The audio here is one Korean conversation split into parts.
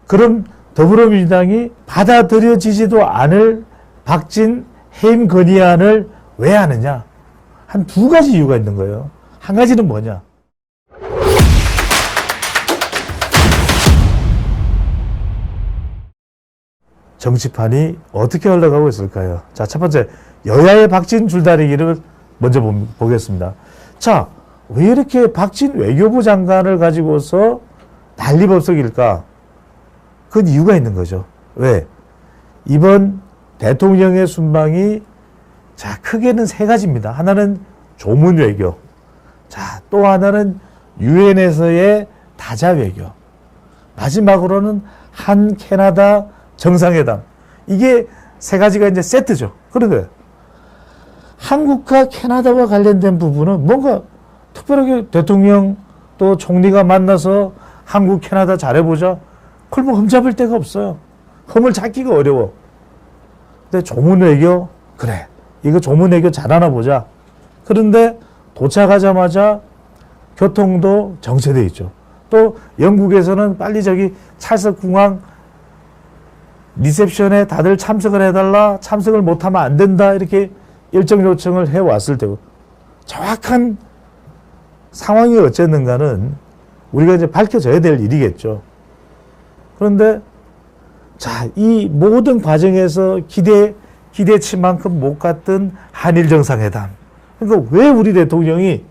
그럼 더불어민주당이 받아들여지지도 않을 박진 해임 건의안을 왜 하느냐? 한 두 가지 이유가 있는 거예요. 한 가지는 뭐냐? 정치판이 어떻게 흘러가고 있을까요? 자, 첫 번째, 여야의 박진 줄다리기를 먼저 보겠습니다. 자, 왜 이렇게 박진 외교부 장관을 가지고서 난리법석일까? 그건 이유가 있는 거죠. 왜? 이번 대통령의 순방이 자, 크게는 세 가지입니다. 하나는 조문 외교. 자, 또 하나는 유엔에서의 다자 외교. 마지막으로는 한 캐나다 정상회담. 이게 세 가지가 이제 세트죠. 그런데 한국과 캐나다와 관련된 부분은 뭔가 특별하게 대통령 또 총리가 만나서 한국 캐나다 잘해보자. 그걸 뭐 흠잡을 데가 없어요. 흠을 잡기가 어려워. 근데 조문 외교, 그래. 이거 조문 외교 잘하나 보자. 그런데 도착하자마자 교통도 정체돼 있죠. 또 영국에서는 빨리 저기 찰석궁합 리셉션에 다들 참석을 해달라. 참석을 못하면 안 된다. 이렇게 일정 요청을 해왔을 때고 정확한 상황이 어쨌는가는 우리가 이제 밝혀져야 될 일이겠죠. 그런데 자, 이 모든 과정에서 기대치만큼 못 갔던 한일 정상회담. 그러니까 왜 우리 대통령이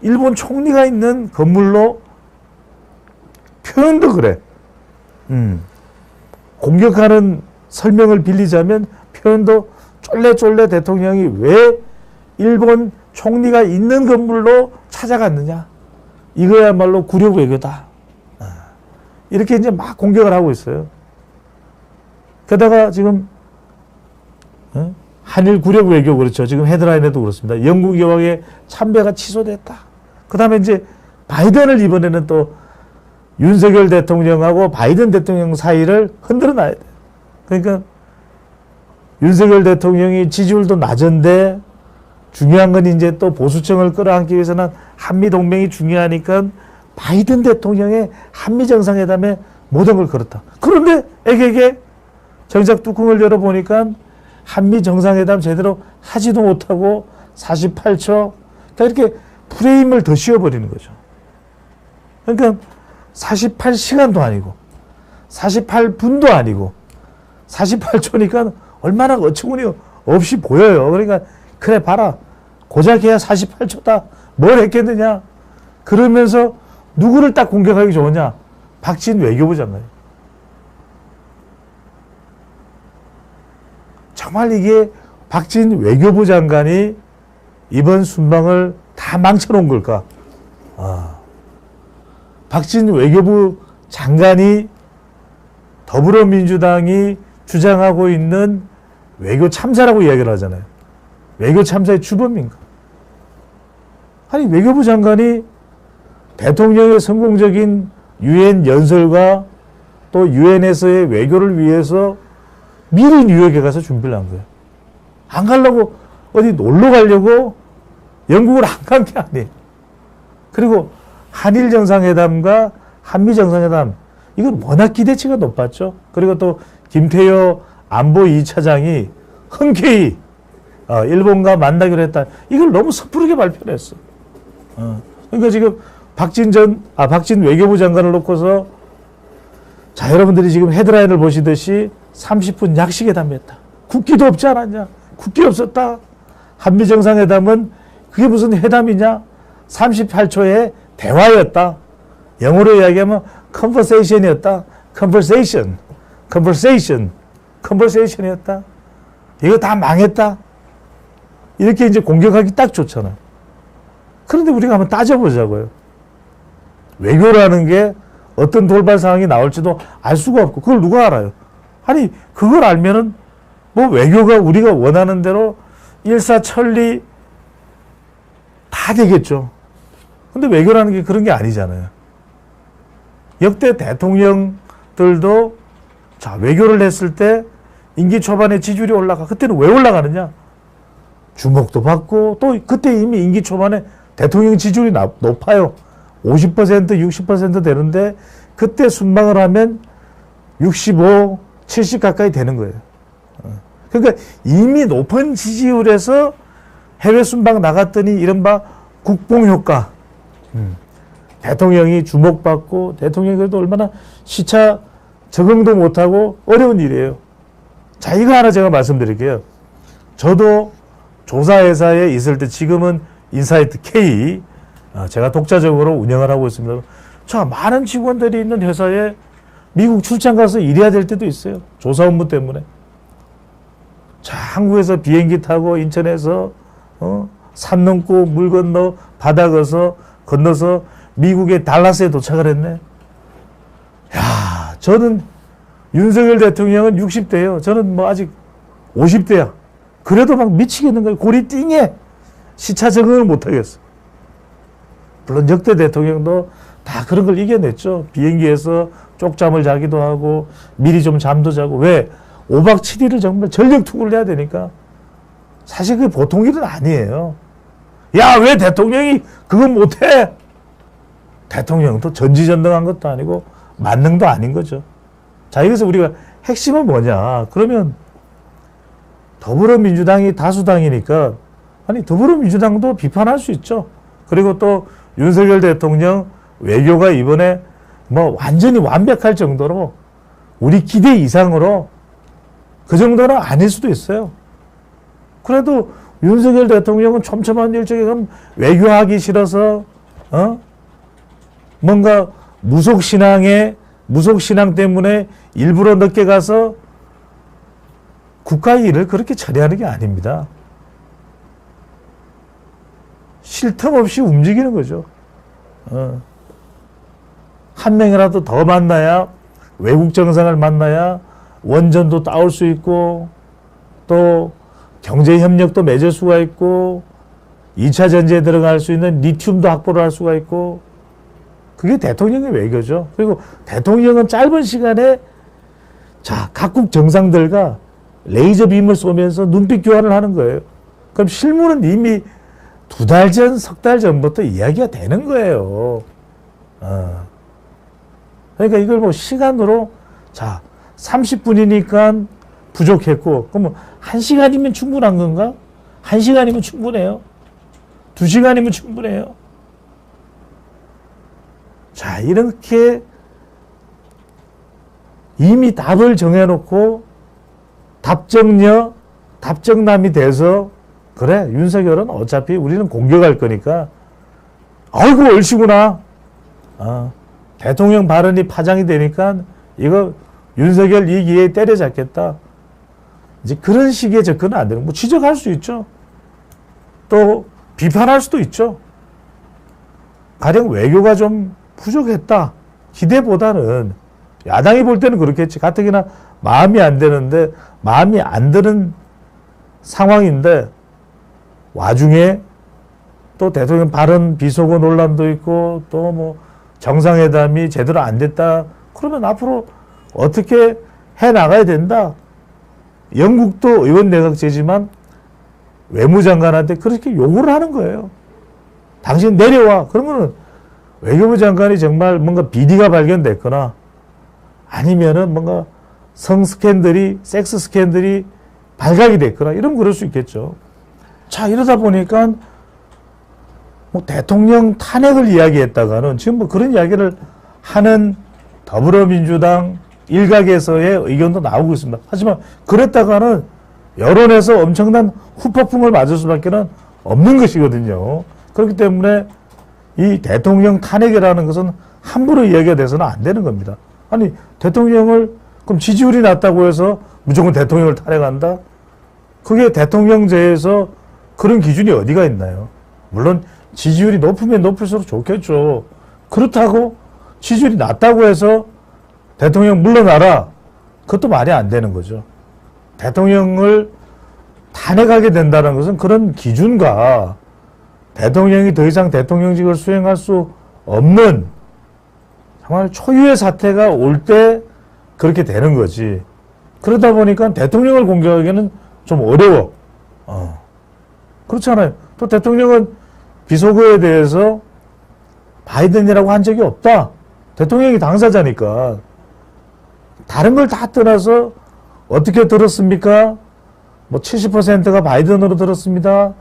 일본 총리가 있는 건물로 표현도 그래. 공격하는 설명을 빌리자면 표현도 쫄래쫄래 대통령이 왜 일본 총리가 있는 건물로 찾아갔느냐. 이거야말로 굴욕 외교다. 이렇게 이제 막 공격을 하고 있어요. 게다가 지금 한일 굴욕 외교 그렇죠. 지금 헤드라인에도 그렇습니다. 영국 여왕의 참배가 취소됐다. 그 다음에 이제 바이든을 이번에는 또 윤석열 대통령하고 바이든 대통령 사이를 흔들어 놔야 돼. 그러니까 윤석열 대통령이 지지율도 낮은데 중요한 건 이제 또 보수층을 끌어안기 위해서는 한미동맹이 중요하니까 바이든 대통령의 한미정상회담에 모든 걸 걸었다. 그런데 에게게 정작 뚜껑을 열어보니까 한미정상회담 제대로 하지도 못하고 48초 그러니까 이렇게 프레임을 더 씌워버리는 거죠. 그러니까 48시간도 아니고 48분도 아니고 48초니까 얼마나 어처구니 없이 보여요. 그러니까 그래 봐라. 고작 해야 48초다. 뭘 했겠느냐. 그러면서 누구를 딱 공격하기 좋으냐. 박진 외교부 장관. 정말 이게 박진 외교부 장관이 이번 순방을 다 망쳐놓은 걸까. 박진 외교부 장관이 더불어민주당이 주장하고 있는 외교 참사라고 이야기를 하잖아요. 외교 참사의 주범인가? 아니 외교부 장관이 대통령의 성공적인 유엔 연설과 또 유엔에서의 외교를 위해서 미리 뉴욕에 가서 준비를 한 거예요. 안 가려고 어디 놀러 가려고 영국을 안 간 게 아니에요. 그리고 한일 정상회담과 한미 정상회담 이건 워낙 기대치가 높았죠. 그리고 또 김태효 안보 2차장이 흔쾌히 일본과 만나기로 했다. 이걸 너무 섣부르게 발표를 했어. 그러니까 지금 박진 외교부 장관을 놓고서 자, 여러분들이 지금 헤드라인을 보시듯이 30분 약식회담했다. 국기도 없지 않았냐? 국기 없었다. 한미정상회담은 그게 무슨 회담이냐? 38초의 대화였다. 영어로 이야기하면 conversation이었다. conversation이었다. 이거 다 망했다. 이렇게 이제 공격하기 딱 좋잖아. 그런데 우리가 한번 따져보자고요. 외교라는 게 어떤 돌발 상황이 나올지도 알 수가 없고 그걸 누가 알아요? 아니 그걸 알면은 뭐 외교가 우리가 원하는 대로 일사천리 다 되겠죠. 근데 외교라는 게 그런 게 아니잖아요. 역대 대통령들도 자 외교를 했을 때 임기 초반에 지지율이 올라가. 그때는 왜 올라가느냐? 주목도 받고 또 그때 이미 임기 초반에 대통령 지지율이 높아요. 50% 60% 되는데 그때 순방을 하면 65, 70 가까이 되는 거예요. 그러니까 이미 높은 지지율에서 해외 순방 나갔더니 이른바 국뽕효과. 대통령이 주목받고 대통령이 그래도 얼마나 시차 적응도 못하고 어려운 일이에요. 자, 이거 하나 제가 말씀드릴게요. 저도 조사회사에 있을 때 지금은 인사이트 K 제가 독자적으로 운영을 하고 있습니다. 자, 많은 직원들이 있는 회사에 미국 출장 가서 일해야 될 때도 있어요. 조사 업무 때문에. 자, 한국에서 비행기 타고 인천에서 산 넘고 물 건너 바다 건너서 미국의 달라스에 도착을 했네. 야, 저는 윤석열 대통령은 60대예요. 저는 뭐 아직 50대야. 그래도 막 미치겠는 거예요. 골이 띵해. 시차 적응을 못하겠어. 물론 역대 대통령도 다 그런 걸 이겨냈죠. 비행기에서 쪽잠을 자기도 하고 미리 좀 잠도 자고. 왜? 5박 7일을 정말 전력 투구를 해야 되니까. 사실 그게 보통 일은 아니에요. 야, 왜 대통령이 그건 못해? 대통령도 전지전능한 것도 아니고 만능도 아닌 거죠. 자, 여기서 우리가 핵심은 뭐냐? 그러면 더불어민주당이 다수당이니까 아니 더불어민주당도 비판할 수 있죠. 그리고 또 윤석열 대통령 외교가 이번에 뭐 완전히 완벽할 정도로 우리 기대 이상으로 그 정도는 아닐 수도 있어요. 그래도 윤석열 대통령은 촘촘한 일정에 가면 외교하기 싫어서 뭔가 무속신앙 때문에 일부러 늦게 가서 국가의 일을 그렇게 처리하는 게 아닙니다. 쉴 틈 없이 움직이는 거죠. 한 명이라도 더 만나야 외국 정상을 만나야 원전도 따올 수 있고 또 경제협력도 맺을 수가 있고 2차 전지에 들어갈 수 있는 리튬도 확보를 할 수가 있고 그게 대통령의 외교죠. 그리고 대통령은 짧은 시간에 자, 각국 정상들과 레이저 빔을 쏘면서 눈빛 교환을 하는 거예요. 그럼 실무는 이미 2달 전, 3달 전부터 이야기가 되는 거예요. 그러니까 이걸 뭐 시간으로 자, 30분이니까 부족했고 그럼 1시간이면 충분한 건가? 1시간이면 충분해요. 2시간이면 충분해요. 자, 이렇게 이미 답을 정해놓고 답정남이 돼서 그래, 윤석열은 어차피 우리는 공격할 거니까 아이고 얼씨구나. 대통령 발언이 파장이 되니까 이거 윤석열 이 기회에 때려잡겠다. 이제 그런 식의 접근은 안 되는. 뭐 지적할 수 있죠. 또 비판할 수도 있죠. 가령 외교가 좀 부족했다. 기대보다는 야당이 볼 때는 그렇겠지. 가뜩이나 마음이 안 드는데 마음이 안 드는 상황인데 와중에 또 대통령 발언 비속어 논란도 있고 또 뭐 정상회담이 제대로 안 됐다. 그러면 앞으로 어떻게 해 나가야 된다. 영국도 의원 내각제지만 외무장관한테 그렇게 요구를 하는 거예요. 당신 내려와. 그러면은 외교부 장관이 정말 뭔가 비리가 발견됐거나 아니면은 뭔가 성 스캔들이, 섹스 스캔들이 발각이 됐거나 이러면 그럴 수 있겠죠. 자, 이러다 보니까 뭐 대통령 탄핵을 이야기했다가는 지금 뭐 그런 이야기를 하는 더불어민주당 일각에서의 의견도 나오고 있습니다. 하지만 그랬다가는 여론에서 엄청난 후폭풍을 맞을 수밖에 없는 것이거든요. 그렇기 때문에 이 대통령 탄핵이라는 것은 함부로 이야기가 돼서는 안 되는 겁니다. 아니, 대통령을 그럼 지지율이 낮다고 해서 무조건 대통령을 탄핵한다? 그게 대통령제에서 그런 기준이 어디가 있나요? 물론 지지율이 높으면 높을수록 좋겠죠. 그렇다고 지지율이 낮다고 해서 대통령 물러나라. 그것도 말이 안 되는 거죠. 대통령을 탄핵하게 된다는 것은 그런 기준과 대통령이 더 이상 대통령직을 수행할 수 없는 정말 초유의 사태가 올 때 그렇게 되는 거지. 그러다 보니까 대통령을 공격하기는 좀 어려워. 그렇잖아요. 또 대통령은 비속어에 대해서 바이든이라고 한 적이 없다. 대통령이 당사자니까. 다른 걸 다 떠나서 어떻게 들었습니까? 뭐 70%가 바이든으로 들었습니다.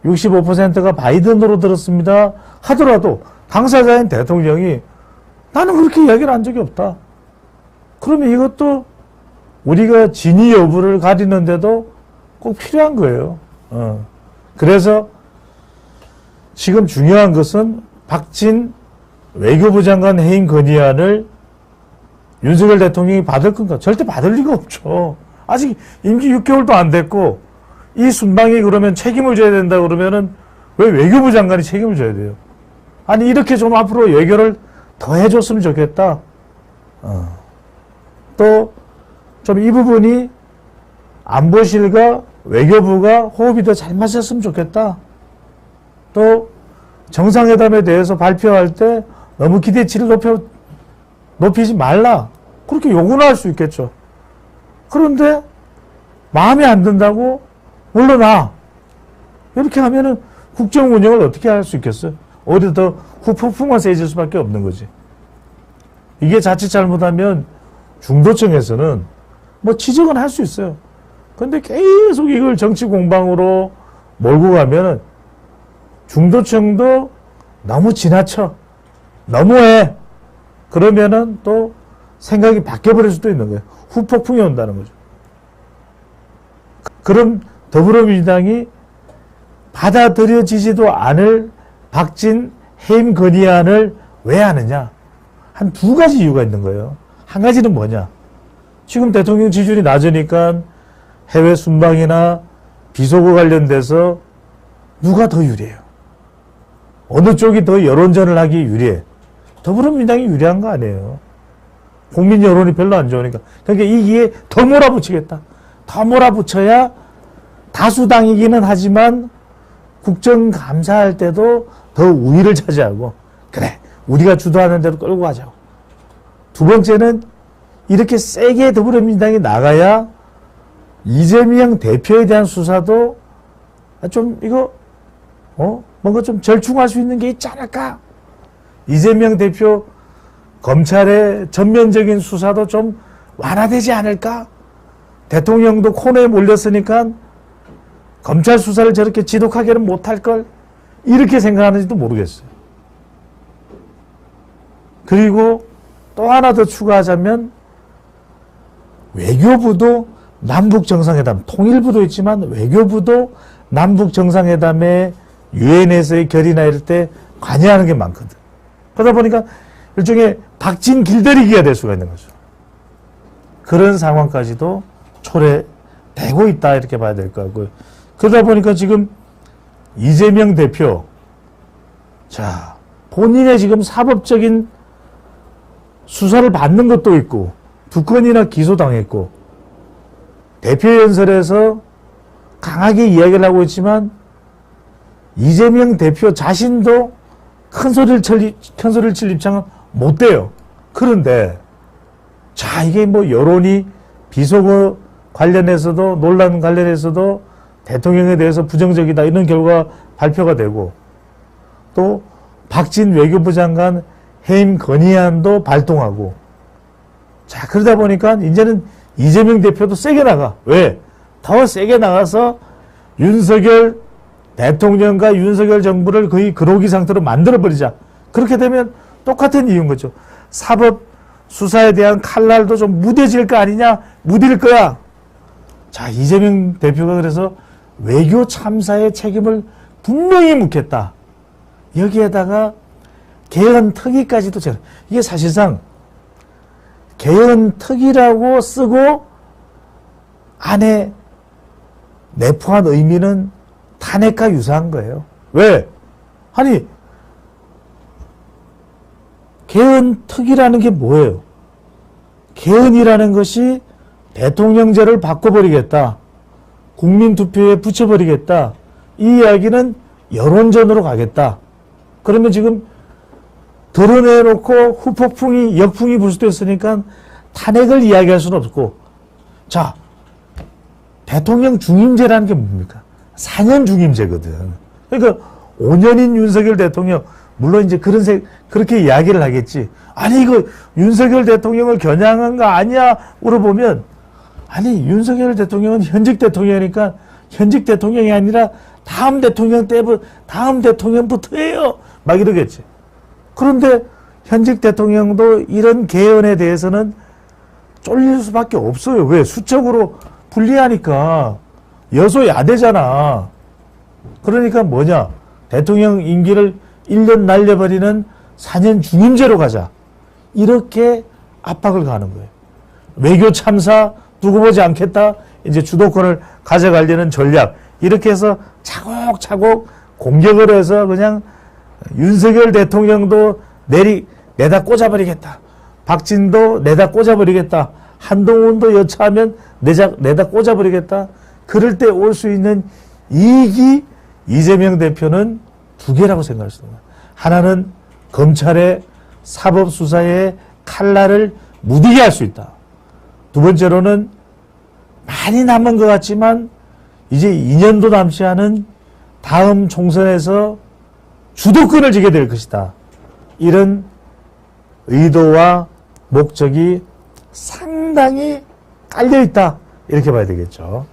65%가 바이든으로 들었습니다. 하더라도 당사자인 대통령이 나는 그렇게 이야기를 한 적이 없다. 그러면 이것도 우리가 진위 여부를 가리는데도 꼭 필요한 거예요. 그래서 지금 중요한 것은 박진 외교부 장관 해임 건의안을 윤석열 대통령이 받을 건가? 절대 받을 리가 없죠. 아직 임기 6개월도 안 됐고 이 순방이 그러면 책임을 져야 된다 그러면은 왜 외교부 장관이 책임을 져야 돼요? 아니 이렇게 좀 앞으로 외교를 더 해줬으면 좋겠다. 또 좀 이 부분이 안보실과 외교부가 호흡이 더 잘 맞았으면 좋겠다. 또 정상회담에 대해서 발표할 때 너무 기대치를 높이지 말라. 그렇게 요구는 할 수 있겠죠. 그런데 마음에 안 든다고 물러나. 이렇게 하면은 국정 운영을 어떻게 할 수 있겠어요? 오히려 더 후폭풍만 세질 수밖에 없는 거지. 이게 자칫 잘못하면 중도층에서는 뭐 지적은 할 수 있어요. 근데 계속 이걸 정치 공방으로 몰고 가면은 중도층도 너무 지나쳐. 너무해. 그러면은 또 생각이 바뀌어버릴 수도 있는 거예요. 후폭풍이 온다는 거죠. 그럼 더불어민주당이 받아들여지지도 않을 박진 해임 건의안을 왜 하느냐? 한 두 가지 이유가 있는 거예요. 한 가지는 뭐냐? 지금 대통령 지지율이 낮으니까 해외 순방이나 비속어 관련돼서 누가 더 유리해요? 어느 쪽이 더 여론전을 하기 유리해? 더불어민주당이 유리한 거 아니에요. 국민 여론이 별로 안 좋으니까. 그러니까 이 기회에 더 몰아붙이겠다. 더 몰아붙여야 다수당이기는 하지만 국정감사할 때도 더 우위를 차지하고 그래 우리가 주도하는 대로 끌고 가자고. 두 번째는 이렇게 세게 더불어민주당이 나가야 이재명 대표에 대한 수사도 좀 이거 뭔가 좀 절충할 수 있는 게 있지 않을까? 이재명 대표 검찰의 전면적인 수사도 좀 완화되지 않을까? 대통령도 코너에 몰렸으니까 검찰 수사를 저렇게 지독하게는 못할 걸 이렇게 생각하는지도 모르겠어요. 그리고 또 하나 더 추가하자면 외교부도 남북정상회담, 통일부도 있지만 외교부도 남북정상회담에 유엔에서의 결의나 이럴 때 관여하는 게 많거든. 그러다 보니까 일종의 박진 길들이기가 될 수가 있는 거죠. 그런 상황까지도 초래되고 있다 이렇게 봐야 될 것 같고요. 그러다 보니까 지금 이재명 대표 자 본인의 지금 사법적인 수사를 받는 것도 있고 2건이나 기소당했고 대표연설에서 강하게 이야기를 하고 있지만 이재명 대표 자신도 큰 소리를 칠 입장은 못 돼요. 그런데 자 이게 뭐 여론이 비속어 관련해서도 논란 관련해서도 대통령에 대해서 부정적이다 이런 결과 발표가 되고 또 박진 외교부 장관 해임 건의안도 발동하고 자 그러다 보니까 이제는 이재명 대표도 세게 나가. 왜? 더 세게 나가서 윤석열 대통령과 윤석열 정부를 거의 그로기 상태로 만들어버리자. 그렇게 되면 똑같은 이유인 거죠. 사법 수사에 대한 칼날도 좀 무뎌질 거 아니냐? 무딜 거야. 자 이재명 대표가 그래서 외교 참사의 책임을 분명히 묻겠다. 여기에다가 개헌특위까지도 이게 사실상 개헌특위라고 쓰고 안에 내포한 의미는 탄핵과 유사한 거예요. 왜? 아니 개헌특위라는 게 뭐예요? 개헌이라는 것이 대통령제를 바꿔버리겠다. 국민투표에 붙여버리겠다. 이 이야기는 여론전으로 가겠다. 그러면 지금 드러내놓고 후폭풍이 역풍이 불 수도 있으니까 탄핵을 이야기할 수는 없고 자 대통령 중임제라는 게 뭡니까? 4년 중임제거든. 그러니까 5년인 윤석열 대통령 물론 이제 그렇게 이야기를 하겠지. 아니, 이거 윤석열 대통령을 겨냥한 거 아니야? 물어보면, 아니, 윤석열 대통령은 현직 대통령이니까 현직 대통령이 아니라 다음 대통령부터예요. 막 이러겠지. 그런데 현직 대통령도 이런 개헌에 대해서는 쫄릴 수밖에 없어요. 왜? 수적으로 불리하니까. 여소야대잖아. 그러니까 뭐냐? 대통령 임기를 1년 날려버리는 4년 중임제로 가자. 이렇게 압박을 가는 거예요. 외교 참사 두고 보지 않겠다. 이제 주도권을 가져가려는 전략. 이렇게 해서 차곡차곡 공격을 해서 그냥 윤석열 대통령도 내다 꽂아버리겠다. 박진도 내다 꽂아버리겠다. 한동훈도 여차하면 내다 꽂아버리겠다. 그럴 때 올 수 있는 이익이 이재명 대표는 두 개라고 생각했습니다. 하나는 검찰의 사법수사의 칼날을 무디게 할 수 있다. 두 번째로는 많이 남은 것 같지만 이제 2년도 남지 않은 다음 총선에서 주도권을 쥐게 될 것이다. 이런 의도와 목적이 상당히 깔려있다. 이렇게 봐야 되겠죠.